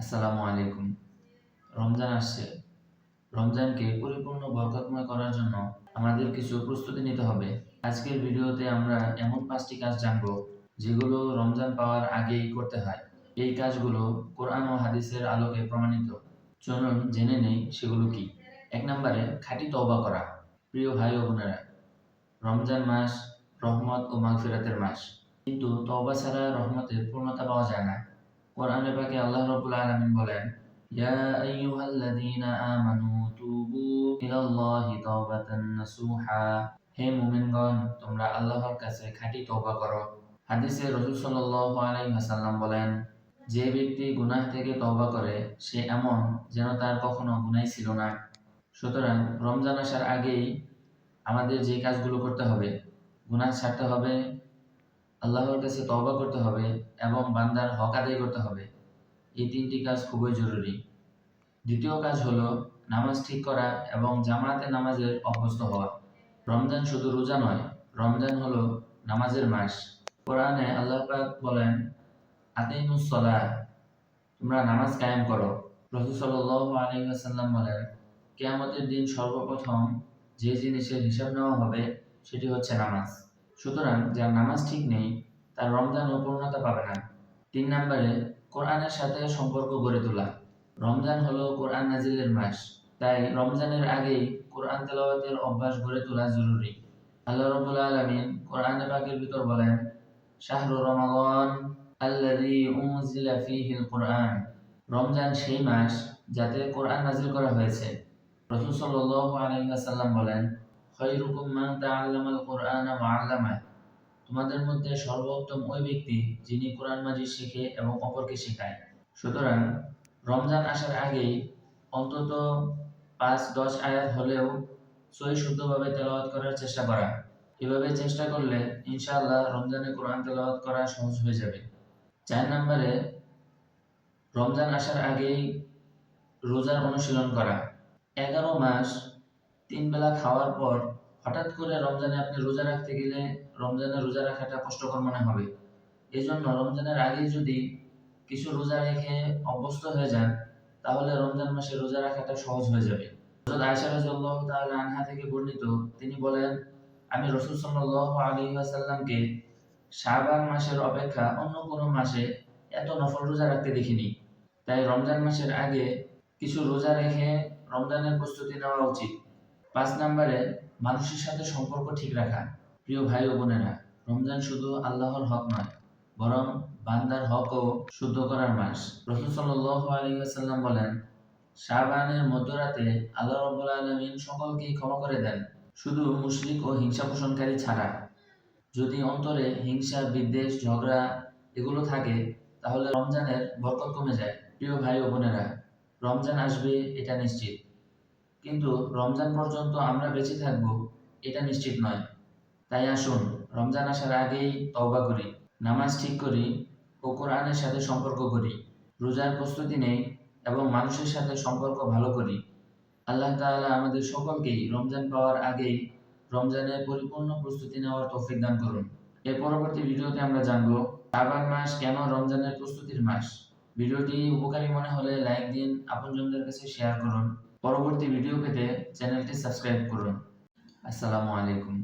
আসসালামু আলাইকুম। রমজান আসছে। রমজানকে পরিপূর্ণ বরকতময় করার জন্য আমাদের কিছু প্রস্তুতি নিতে হবে। আজকের ভিডিওতে আমরা এমন 5টি কাজ জানব যেগুলো রমজান পাওয়ার আগেই করতে হয়। এই কাজগুলো কোরআন ও হাদিসের আলোকে প্রমাণিত। চলুন জেনে নেই সেগুলো কি। 1 নম্বরে খাঁটি তওবা করা। প্রিয় ভাই ও বোনেরা, রমজান মাস রহমত ও মাগফিরাতের মাস। কিন্তু তওবা ছাড়া রহমতের পূর্ণতা পাওয়া যায় না। কোরআনে পাকে আল্লাহ রাব্বুল আলামিন বলেন, ইয়া আইয়ুহাল্লাযীনা আমানু তুবু ইলাল্লাহি তাওবাতান নাসুহা। হে মুমিনগণ, তোমরা আল্লাহর কাছে খাঁটি তওবা করো। হাদিসে রাসূল সাল্লাল্লাহু আলাইহি ওয়াসাল্লাম বলেন, যে ব্যক্তি গুনাহ থেকে তওবা করে সে এমন যেন তার কখনো গুনাহই ছিল না। সুতরাং রমজান আসার আগেই আমাদের যে কাজগুলো করতে হবে, গুনাহ ছাড়তে হবে, আল্লাহর কাছে তওবা করতে হবে এবং বান্দার হক আদায় করতে হবে। এই 3টি কাজ খুবই জরুরি। দ্বিতীয় কাজ হলো নামাজ ঠিক করা এবং জামাতে নামাজের অভ্যস্ত হওয়া। রমজান শুধু রোজা নয়, রমজান হলো নামাজের মাস। কোরআনে আল্লাহ পাক বলেন, আকিমুস সালাহ, তোমরা নামাজ কায়েম করো। রাসূল সাল্লাল্লাহু আলাইহি ওয়াসাল্লাম বলেন, কিয়ামতের দিন সর্বপ্রথম যে জিনিসের হিসাব নেওয়া হবে সেটি হচ্ছে নামাজ। সুতরাং যার নামাজ ঠিক নেই তার রমজানও পূর্ণতা পাবে না। 3 নম্বরে কোরআনের সাথে সম্পর্ক গড়ে তোলা। রমজান হলো কোরআন নাজিলের মাস, তাই রমজানের আগেই কোরআন তেলাওয়াতের অভ্যাস গড়ে তোলা জরুরি। আল্লাহ রাব্বুল আলামিন কোরআনে পাকের ভিতর বলেন, শাহরু রমাদান আল্লাযী উনজিলা ফীহিল কুরআন। রমজান সেই মাস যাতে কোরআন নাজিল করা হয়েছে। রাসূল সাল্লাল্লাহু আলাইহি ওয়াসাল্লাম বলেন, খায়রুকুম মান তাআল্লামাল কুরআনা ওয়া আল্লামা। তোমাদের মধ্যে সর্বোত্তম ওই ব্যক্তি যিনি কোরআন মাজিদ শিখে এবং অপরকে শেখায়। সুতরাং রমজান আসার আগেই অন্তত 5-10 আয়াত হলেও সহি শুদ্ধভাবে তেলাওয়াত করার চেষ্টা করা। এভাবে চেষ্টা করলে ইনশাআল্লাহ রমজানে কোরআন তেলাওয়াত করা সহজ হয়ে যাবে। 4 নম্বরে রমজান আসার আগেই রোজার অনুশীলন করা। 11 মাস 3 বেলা খাওয়ার পর হঠাৎ করে রমজানে আপনি রোজা রাখতে গেলে রমজানে রোজা রাখাটা কষ্টকর মনে হবে। এজন্য রমজানের আগেই যদি কিছু রোজা রেখে অভ্যস্ত হয়ে যান তাহলে রমজান মাসে রোজা রাখাটা সহজ হয়ে যাবে। হযরত আয়েশা রাদিয়াল্লাহু তাআলা আনহা থেকে বর্ণিত, তিনি বলেন, আমি রাসূল সাল্লাল্লাহু আলাইহি ওয়াসাল্লামকে শাবান মাসের অপেক্ষা অন্য কোনো মাসে এত নফল রোজা রাখতে দেখিনি। তাই রমজান মাসের আগে কিছু রোজা রেখে রমজানের প্রস্তুতি নেওয়া উচিত। 5 নম্বরে মানুষের সাথে সম্পর্ক ঠিক রাখা। প্রিয় ভাই ও বোনেরা, রমজান শুধু আল্লাহর হক নয়, বরং বান্দার হকও শুদ্ধ করার মাস। রাসূল সাল্লাল্লাহু আলাইহি ওয়াসাল্লাম বলেন, শাবানের মধ্যরাতে আল্লাহ রাব্বুল আলামিন সকলকেই ক্ষমা করে দেন, শুধু মুশরিক ও হিংসা পোষণকারী ছাড়া। যদি অন্তরে হিংসা, বিদ্বেষ, ঝগড়া এগুলো থাকে তাহলে রমজানের বরকত কমে যায়। প্রিয় ভাই ও বোনেরা, রমজান আসবে এটা নিশ্চিত, কিন্তু রমজান পর্যন্ত আমরা বেঁচে থাকব এটা নিশ্চিত নয়। তাই আসুন রমজান আসার আগেই তওবা করি, নামাজ ঠিক করি ও কোরআনের সাথে সম্পর্ক করি, রোজার প্রস্তুতি নেই এবং মানুষের সাথে সম্পর্ক ভালো করি। আল্লাহ তাআলা আমাদের সকলকেই রমজান পাওয়ার আগেই রমজানের পরিপূর্ণ প্রস্তুতি নেওয়ার তৌফিক দান করুন। এর পরবর্তী ভিডিওতে আমরা জানব শাবান মাস কেন রমজানের প্রস্তুতির মাস। ভিডিওটি উপকারী মনে হলে লাইক দিন, আপনজনদের কাছে শেয়ার করুন। পরবর্তী ভিডিও পেতে চ্যানেলটি সাবস্ক্রাইব করুন। আসসালামু আলাইকুম।